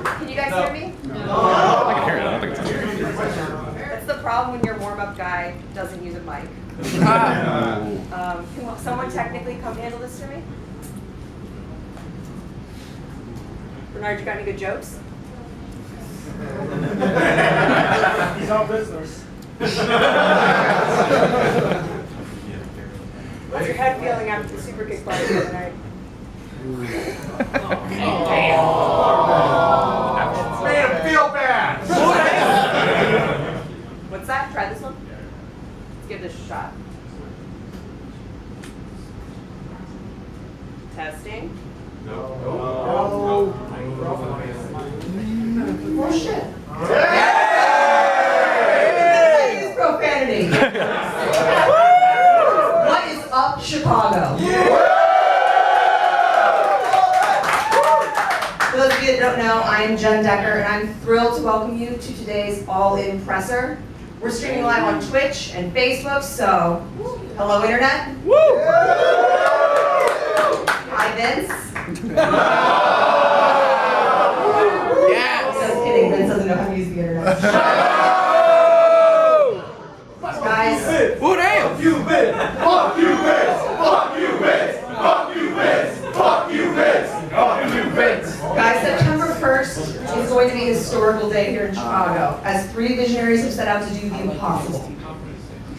Can you guys hear me? I can hear it. I don't think it's here. That's the problem when your warm-up guy doesn't use a mic. Can someone technically come handle this for me? Bernard, you got any good jokes? He's all business. What's your head feeling after the super kick party the other night? Made him feel bad. What's that? Try this one? Let's give this a shot. Testing. No. Oh shit. Use profanity. What is up, Chicago? For those of you that don't know, I am Jen Decker, and I'm thrilled to welcome you to today's All-In Presser. We're streaming live on Twitch and Facebook, so hello, Internet. Hi, Vince. Just kidding, Vince doesn't know how to use the Internet. Guys. Oh, damn! Fuck you, Vince! Fuck you, Vince! Fuck you, Vince! Fuck you, Vince! Fuck you, Vince! Fuck you, Vince! Guys, September 1st is going to be a historical day here in Chicago, as 3 visionaries have set out to do the impossible.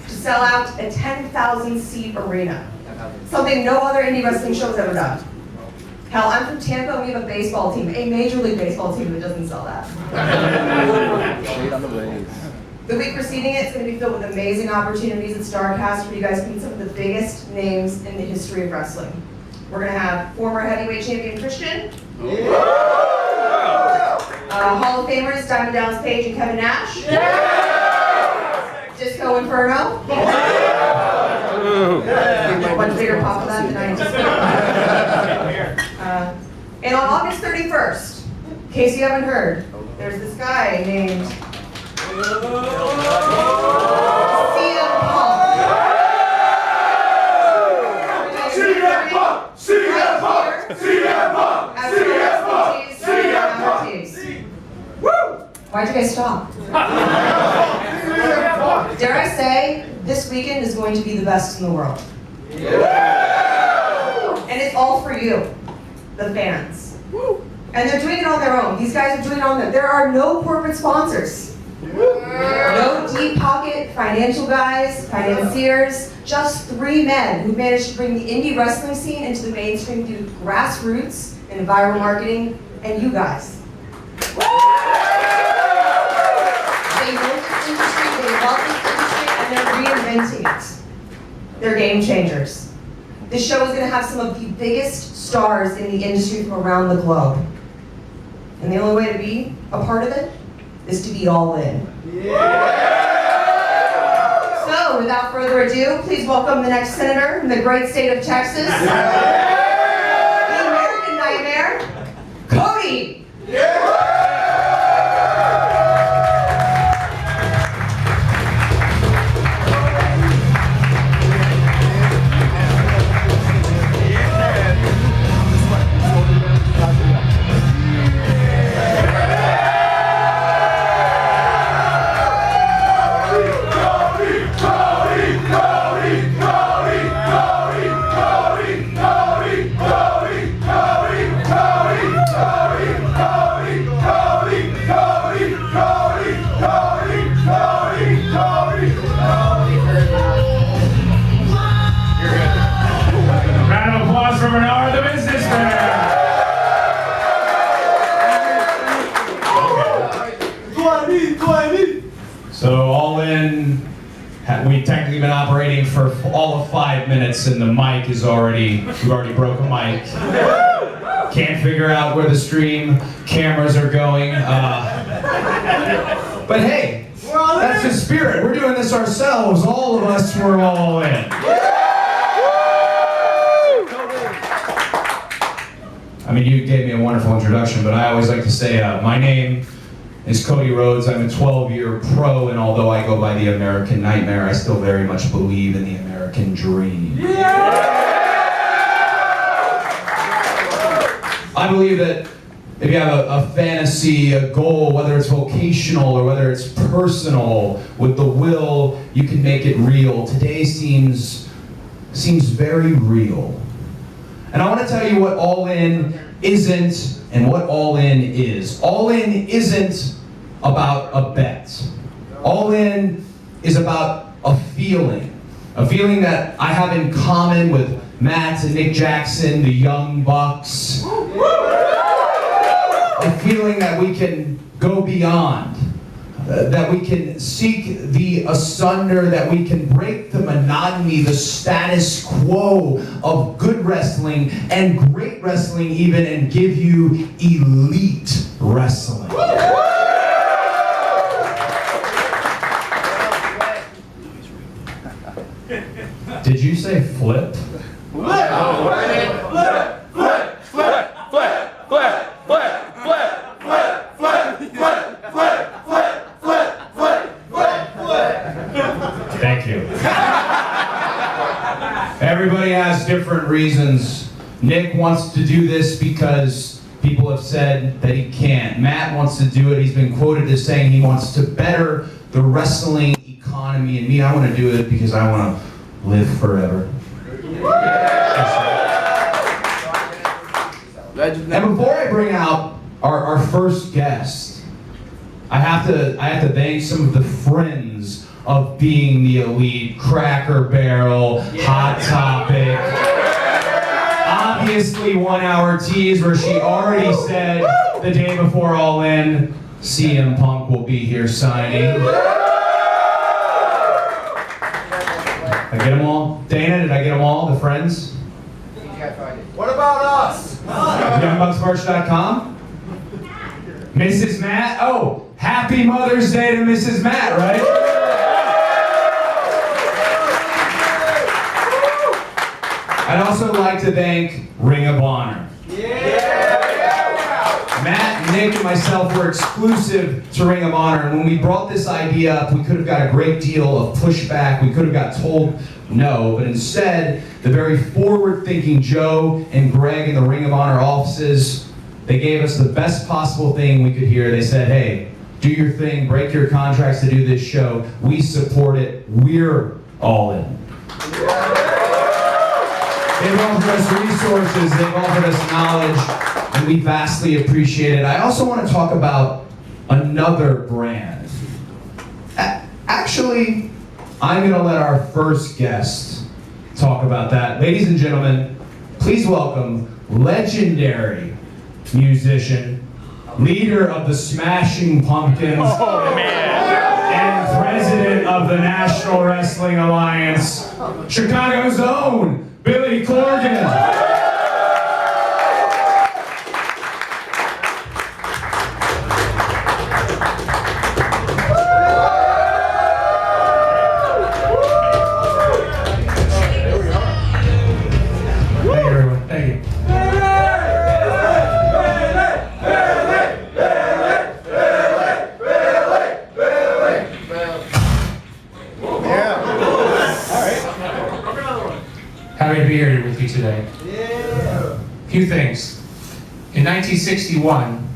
To sell out a 10,000-seat arena. Something no other indie wrestling show has ever done. Hell, I'm from Tampa and we have a baseball team, a Major League Baseball team that doesn't sell that. The week preceding it is going to be filled with amazing opportunities at StarCast where you guys can meet some of the biggest names in the history of wrestling. We're going to have former heavyweight champion Christian, Hall of Famers Diamond Dallas Page and Kevin Nash, Disco Inferno, much bigger pop of that than I anticipated. And on August 31st, in case you haven't heard, there's this guy named CM Punk. CM Punk! CM Punk! CM Punk! CM Punk! Why'd you guys stop? Dare I say, this weekend is going to be the best in the world. And it's all for you, the fans. And they're doing it on their own. These guys are doing it on their own. There are no corporate sponsors. No deep pocket financial guys, financiers, just 3 men who managed to bring the indie wrestling scene into the mainstream through grassroots and viral marketing, and you guys. They know this industry, they love this industry, and they're reinventing it. They're game changers. This show is going to have some of the biggest stars in the industry from around the globe. And the only way to be a part of it is to be all in. So, without further ado, please welcome the next senator from the great state of Texas, the American Nightmare, Cody! Round of applause for Bernard, the businessman. So all in, we've technically been operating for all of 5 minutes, and the mic is we've already broke a mic. Can't figure out where the stream cameras are going. But hey, that's the spirit. We're doing this ourselves. All of us, we're all in. I mean, you gave me a wonderful introduction, but I always like to say my name is Cody Rhodes. I'm a 12-year pro, and although I go by the American Nightmare, I still very much believe in the American dream. I believe that Maybe you have a fantasy, a goal, whether it's vocational or whether it's personal. With the will, you can make it real. Today seems very real. And I want to tell you what All In isn't and what All In is. All In isn't about a bet. All In is about a feeling that I have in common with Matt and Nick Jackson, the Young Bucks. A feeling that we can go beyond, that we can seek the asunder, that we can break the monotony, the status quo of good wrestling and great wrestling even, and give you elite wrestling. Did you say flip? Thank you. Everybody has different reasons. Nick wants to do this because people have said that he can't. Matt wants to do it. He's been quoted as saying he wants to better the wrestling economy. And me, I want to do it because I want to live forever. And before I bring out our first guest, I have to thank some of the friends of being the elite. Cracker Barrel, Hot Topic, obviously 1 Hour Tease, where she already said the day before All In, CM Punk will be here signing. Did I get them all? Dana, did I get them all? The friends? What about us? YoungBucksMerch.com? Mrs. Matt? Oh, happy Mother's Day to Mrs. Matt, right? I'd also like to thank Ring of Honor. Matt, Nick, and myself were exclusive to Ring of Honor, and when we brought this idea up, we could have got a great deal of pushback. We could have got told no, but instead, the very forward-thinking Joe and Greg in the Ring of Honor offices, they gave us the best possible thing we could hear. They said, hey, do your thing, break your contracts to do this show. We support it. We're all in. They've offered us resources, they've offered us knowledge, and we vastly appreciate it. I also want to talk about another brand. Actually, I'm going to let our first guest talk about that. Ladies and gentlemen, please welcome legendary musician, leader of the Smashing Pumpkins, and president of the National Wrestling Alliance, Chicago's own Billy Corgan. Happy to be here with you today. Few things. In 1961,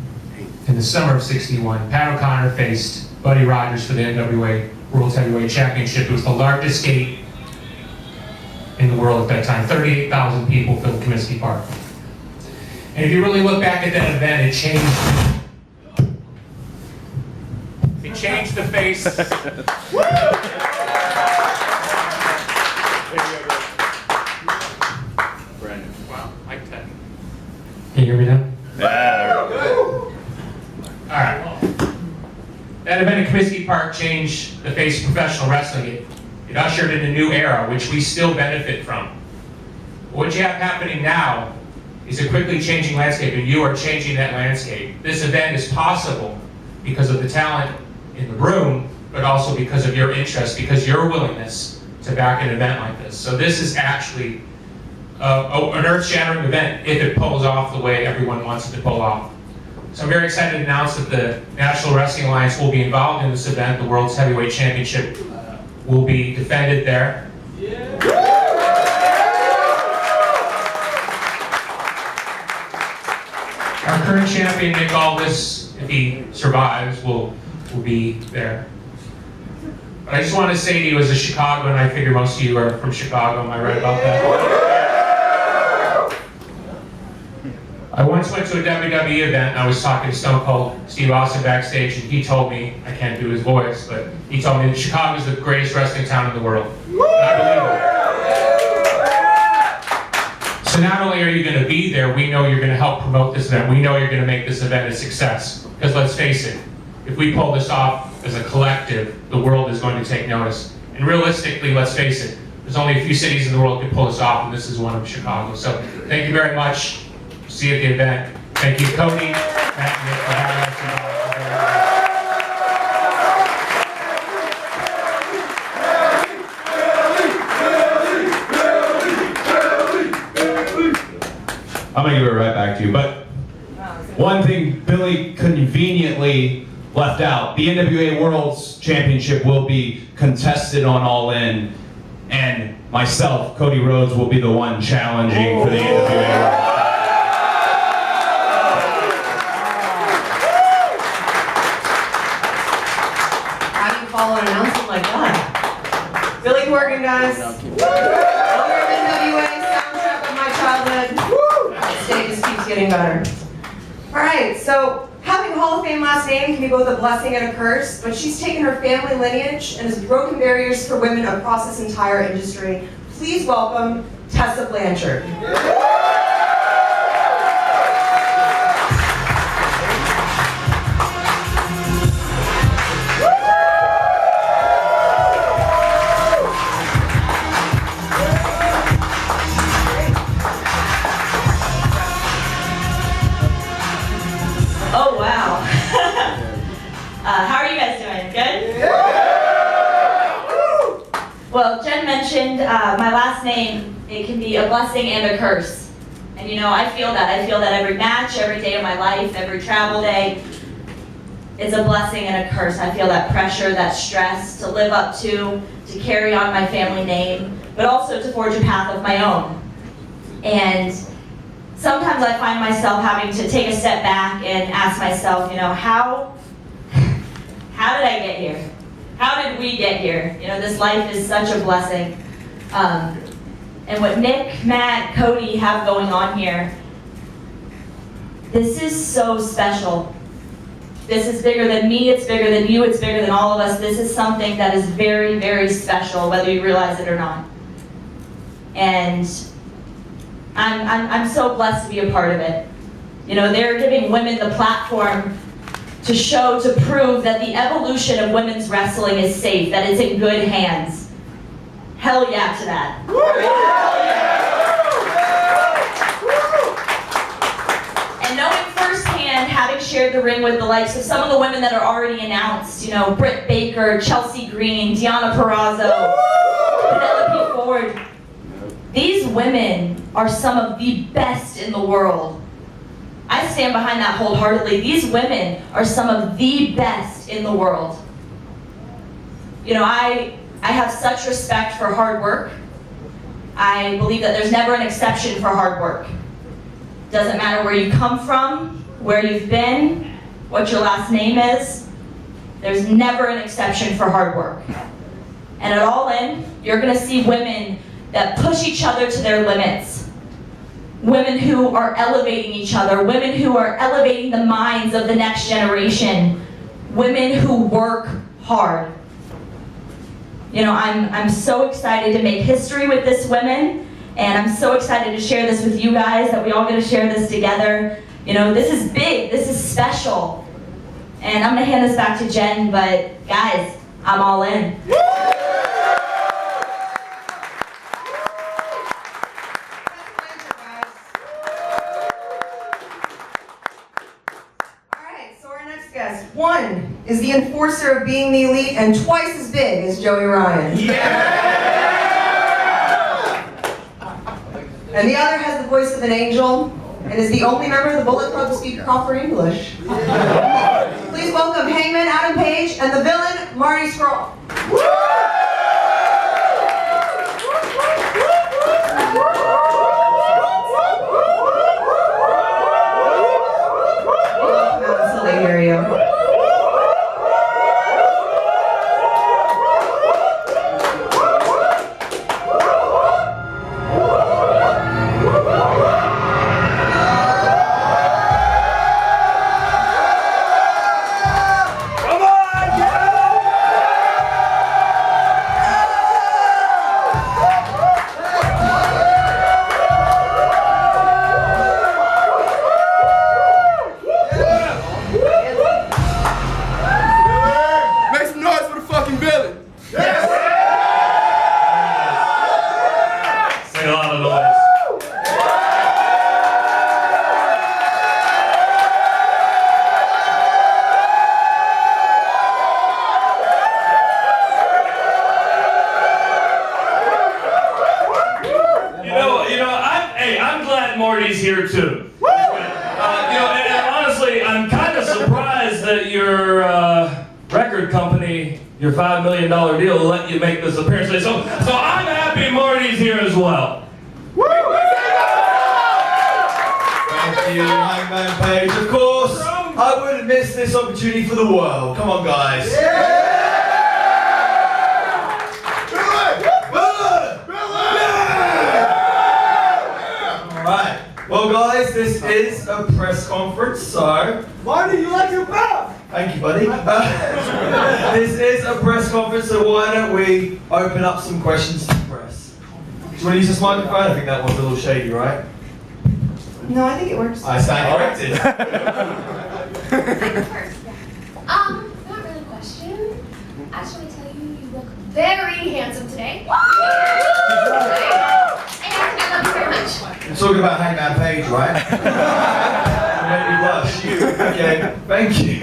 in the summer of '61, Pat O'Connor faced Buddy Rogers for the NWA World Heavyweight Championship. It was the largest gate in the world at that time. 38,000 people filled Comiskey Park. And if you really look back at that event, it changed the face. Can you hear me now? Yeah. All right. That event at Comiskey Park changed the face of professional wrestling. It ushered in a new era, which we still benefit from. What you have happening now is a quickly changing landscape, and you are changing that landscape. This event is possible because of the talent in the room, but also because of your interest, because your willingness to back an event like this. So this is actually an earth-shattering event if it pulls off the way everyone wants it to pull off. So I'm very excited to announce that the National Wrestling Alliance will be involved in this event. The World's Heavyweight Championship will be defended there. Our current champion, Nick Aldis, if he survives, will be there. But I just want to say to you as a Chicagoan, I figure most of you are from Chicago, am I right about that? I once went to a WWE event, and I was talking to Stone Cold Steve Austin backstage, and he told me, I can't do his voice, but he told me that Chicago is the greatest wrestling town in the world. And I believe it. So not only are you going to be there, we know you're going to help promote this event. We know you're going to make this event a success. Because let's face it, if we pull this off as a collective, the world is going to take notice. And realistically, let's face it, there's only a few cities in the world that can pull this off, and this is one of Chicago. So thank you very much. See you at the event. Thank you, Cody. Thank you for having us. I'm gonna give it right back to you, but one thing Billy conveniently left out, the NWA World's Championship will be contested on All In, and myself, Cody Rhodes, will be the one challenging for the NWA World. Follow an announcement like that. Billy Corgan, guys. Other NWA soundtrack of my childhood. The stage just keeps getting better. All right, so having a Hall of Fame last name can be both a blessing and a curse, but she's taken her family lineage and has broken barriers for women across this entire industry. Please welcome Tessa Blanchard. Oh, wow. How are you guys doing? Good? Well, Jen mentioned my last name, it can be a blessing and a curse. And you know, I feel that. I feel that every match, every day of my life, every travel day, it's a blessing and a curse. I feel that pressure, that stress to live up to carry on my family name, but also to forge a path of my own. And sometimes I find myself having to take a step back and ask myself, you know, how did I get here? How did we get here? You know, this life is such a blessing. And what Nick, Matt, Cody have going on here, this is so special. This is bigger than me, it's bigger than you, it's bigger than all of us. This is something that is very, very special, whether you realize it or not. And I'm so blessed to be a part of it. You know, they're giving women the platform to show, to prove that the evolution of women's wrestling is safe, that it's in good hands. Hell yeah to that. And knowing firsthand, having shared the ring with the likes of some of the women that are already announced, you know, Britt Baker, Chelsea Green, Deonna Purrazzo, Penelope Ford, these women are some of the best in the world. I stand behind that wholeheartedly. These women are some of the best in the world. You know, I have such respect for hard work. I believe that there's never an exception for hard work. Doesn't matter where you come from, where you've been, what your last name is. There's never an exception for hard work. And at All In, you're gonna see women that push each other to their limits. Women who are elevating each other, women who are elevating the minds of the next generation, women who work hard. You know, I'm so excited to make history with this women, and I'm so excited to share this with you guys, that we all get to share this together. You know, this is big, this is special. And I'm gonna hand this back to Jen, but guys, I'm all in. One is the enforcer of being the elite and twice as big as Joey Ryan. Yeah! And the other has the voice of an angel and is the only member of the Bullet Club to speak proper English. Please welcome Hangman Page and the villain, Marty Scurll. here too. And honestly, I'm kind of surprised that your record company, your $5 million deal, let you make this appearance today. So I'm happy Marty's here as well. Thank you, Hangman Page. Of course, I wouldn't miss this opportunity for the world. Come on, guys. Alright. Well, guys, this is a press conference, so... Why do you like your mouth? Thank you, buddy. This is a press conference, so why don't we open up some questions to the press? Do you want to use this microphone? I think that one's a little shady, right? No, I think it works. I stand corrected. Not really a question. I just want to tell you, you look very handsome today. And I love you very much. We're talking about Hangman Page, right? Made me blush. Okay, thank you.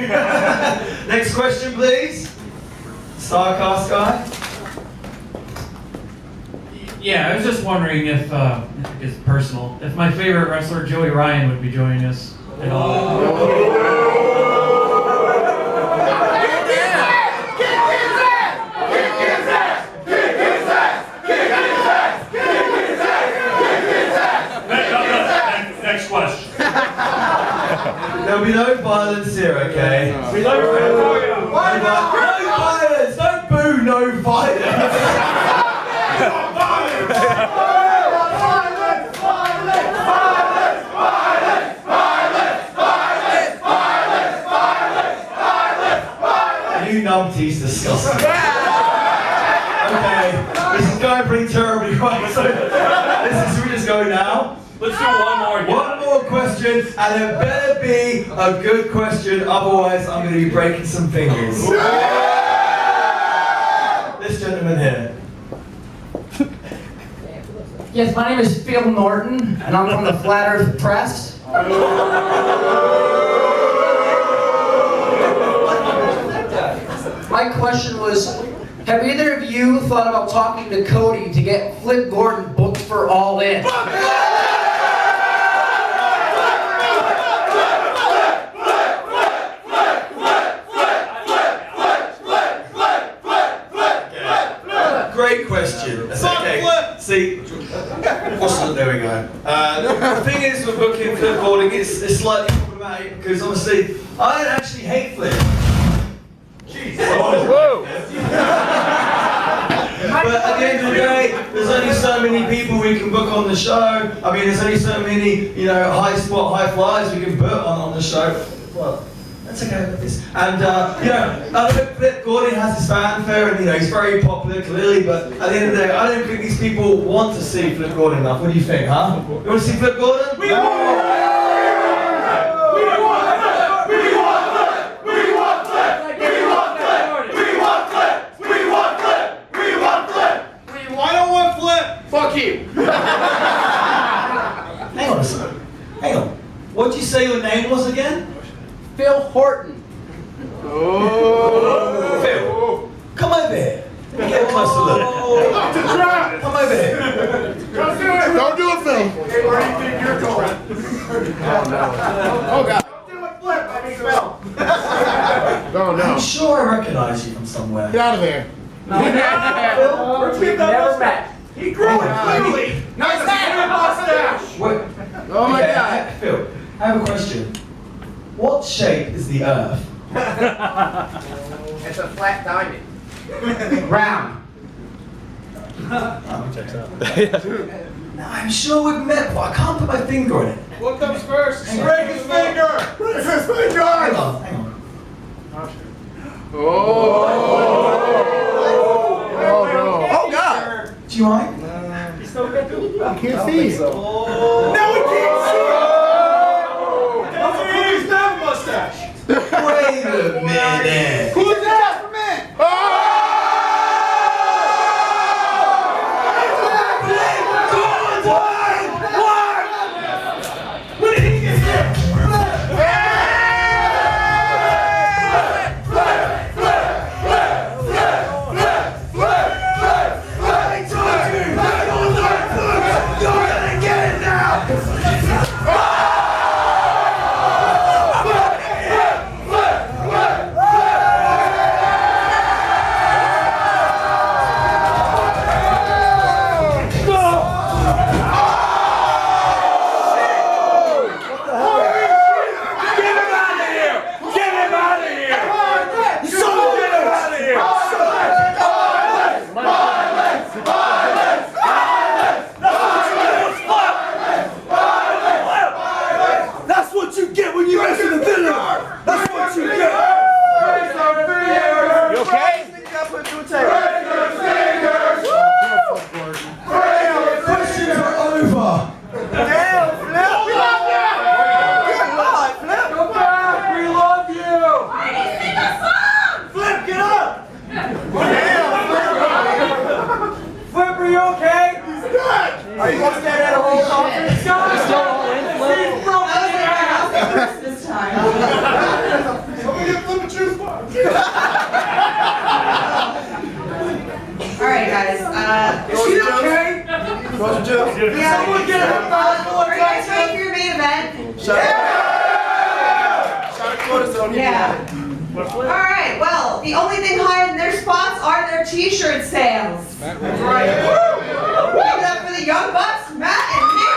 Next question, please. Starcast guy. Yeah, I was just wondering if it's personal, if my favorite wrestler, Joey Ryan, would be joining us at all. Next question. There'll be no violence here, okay? No violence! Don't boo, no violence! You numpties disgusting. Okay, this is going pretty terribly right. So, should we just go now? Let's do one more. One more question, and it better be a good question, otherwise I'm going to be breaking some fingers. This gentleman here. Yes, my name is Phil Norton, and I'm from the Flat Earth Press. My question was, have either of you thought about talking to Cody to get Flip Gordon booked for All In? Great question. That's okay. See, there we go. The thing is with booking Flip Gordon, it's slightly problematic because obviously I don't actually hate Flip. Jeez. But at the end of the day, there's only so many people we can book on the show. I mean, there's only so many, high flyers we can put on the show. Well, that's okay with this. And, I think Flip Gordon has his fanfare and, he's very popular, clearly, but at the end of the day, I don't think these people want to see Flip Gordon enough. What do you think, huh? You want to see Flip Gordon? We want Fuck you! Hang on a second. Hang on. What did you say your name was again? Phil Horton. Oh. Phil, come over here. Get a closer look. Come over here. Don't do it, Phil! Hey, where do you think you're going? Oh, God. Don't do it, Flip! I mean, Phil! Oh, no. I'm sure I recognize you from somewhere. Get out of there. We've never met. He grew it, clearly! Nice mustache! What? Oh, my God. Phil, I have a question. What shape is the Earth? It's a flat diamond. Round. I'm sure we've met, but I can't put my finger on it. What comes first? Break his finger! Break his finger! Hang on. Oh, no. Oh, God! Do you mind? I can't see it. Oh. No, we can't see it! He's not a mustache! Wait a minute. Who's that for me? Oh! When did he get there? Oh! Flip, get up! Flip, are you okay? He's dead! Are you supposed to get at a whole conference? He's still all in, Flip? He's broken This time. Somebody get Flip a juice box! Alright, guys. Is she okay? Yeah, Someone get her are you guys ready for your main event? Yeah. Alright, well, the only thing higher than their spots are their t-shirt sales. That's right. Give it up for the Young Bucks, Matt and Nick.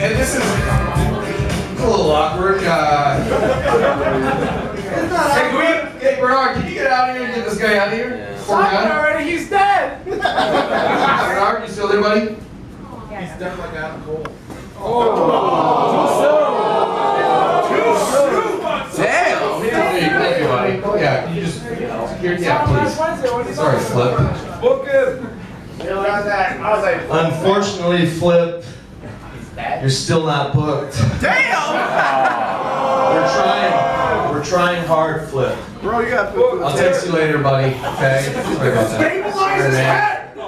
And this is a little awkward. Hey, Bernard, can you get out of here and get this guy out of here? Stop it already, he's dead! Bernard, you still there, buddy? He's dead like Adam Cole. Damn! Thank you, buddy. Yeah, can you just, here, yeah, please. Sorry, Flip. Book him! Unfortunately, Flip, you're still not booked. Damn! We're trying hard, Flip. Bro, you got booked. I'll text you later, buddy. Okay? Sorry about that. Stabilize his head! Get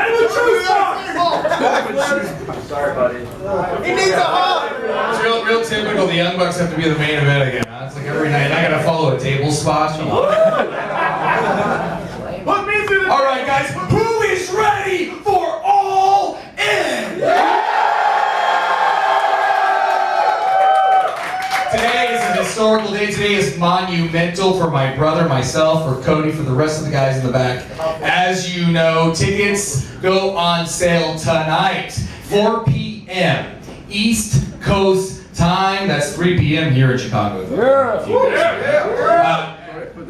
him a juice box! Sorry, buddy. He needs a hug! It's real typical. The Young Bucks have to be the main event again. Huh? It's like every night I gotta follow a table spot. Put me through the... All right, guys, who is ready for All In? Today is a historical day. Today is monumental for my brother, myself, for Cody, for the rest of the guys in the back. As you know, tickets go on sale tonight, 4 p.m. East Coast time. That's 3 p.m. here in Chicago.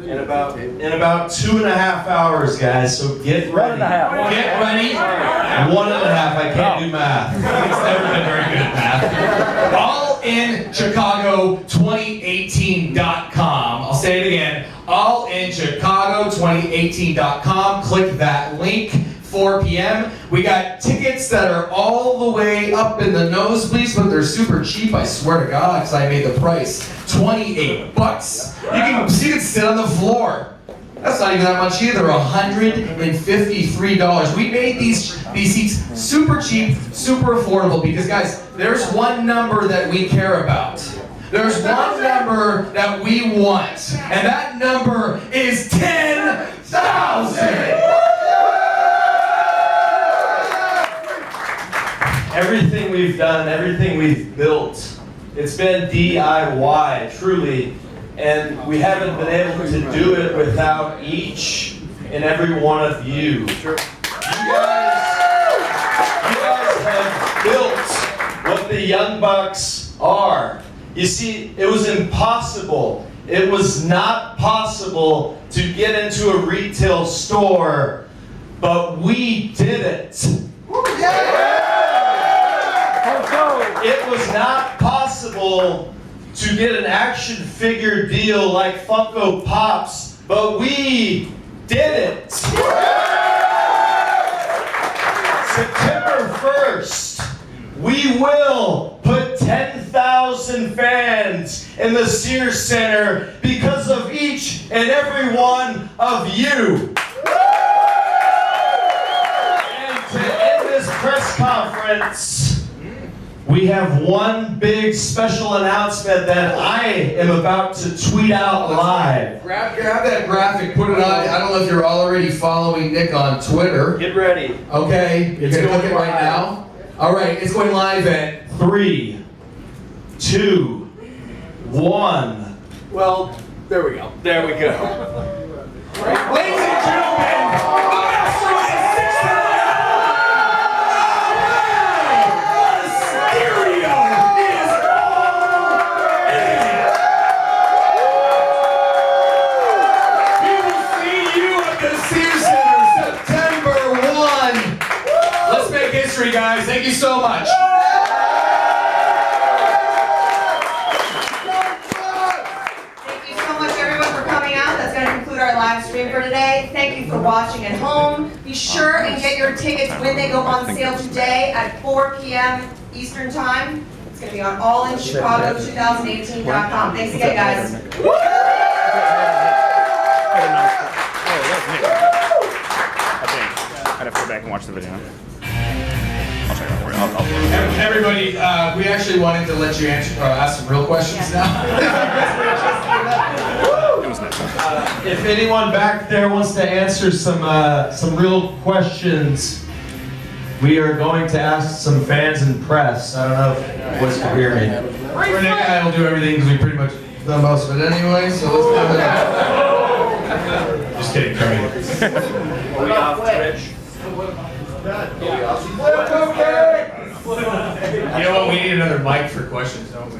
In about 2.5 hours, guys. So get ready. Get ready. 1.5. I can't do math. He's never been very good at math. AllinChicago2018.com. I'll say it again. AllinChicago2018.com. Click that link. 4 p.m. We got tickets that are all the way up in the nosebleeds, but they're super cheap. I swear to God, because I made the price $28. You can sit on the floor. That's not even that much either. $153. We made these seats super cheap, super affordable because, guys, there's one number that we care about. There's one number that we want, and that number is 10,000. Everything we've done, everything we've built, it's been DIY, truly, and we haven't been able to do it without each and every one of you. You guys have built what the Young Bucks are. You see, it was impossible. It was not possible to get into a retail store, but we did it. It was not possible to get an action figure deal like Funko Pops, but we did it. September 1st, we will put 10,000 fans in the Sears Center because of each and every one of you. And to end this press conference, we have one big special announcement that I am about to tweet out live. Grab that graphic, put it on. I don't know if you're already following Nick on Twitter. Get ready. Okay, you're gonna click it right now. All right, it's going live at 3, 2, 1. Well, there we go. There we go. Ladies and gentlemen, the master of the sixth stereo is all in. We will see you at the Sears Center September 1. Let's make history, guys. Thank you so much. Our live stream for today. Thank you for watching at home. Be sure and get your tickets when they go on sale today at 4 p.m. Eastern Time. It's going to be on allinchicago2018.com. Thanks again, guys. I'd have to go back and watch the video. I'll check it out for you. Everybody, we actually wanted to let you ask some real questions now. It was nice. If anyone back there wants to answer some real questions, we are going to ask some fans and press. I don't know if you boys can hear me. Renee and I will do everything because we pretty much done most of it anyway, so let's do it. Just kidding, Cody. Are we off Twitch? You know what? We need another mic for questions, don't we?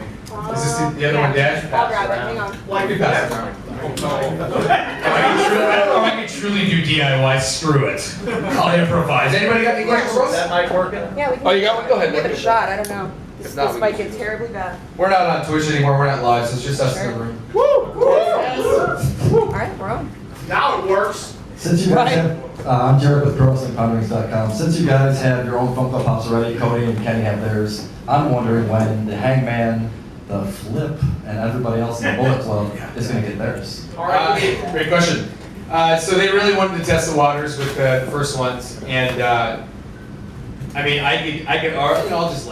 Is this the other one, Dad? I'll grab it. Hang on. Well, I could pass it around. Or I can truly do DIY. Screw it. I'll improvise. Anybody got any questions for us? Is that mic working? Yeah, we can Oh, you got one? Go ahead. give it a shot. I don't know. If not, This we might can- get terribly bad. We're not on Twitch anymore. We're not live, so it's just us in the room. All right, we're on. Now it works. Since you guys have, I'm Jared with ProWrestlingPoundrings.com. Since you guys have your own Funko Pops already, Cody and Kenny have theirs, I'm wondering when the Hangman, the Flip, and everybody else in the Bullet Club is going to get theirs. Great question. So they really wanted to test the waters with the first ones, and I mean, I could, or, I'll just let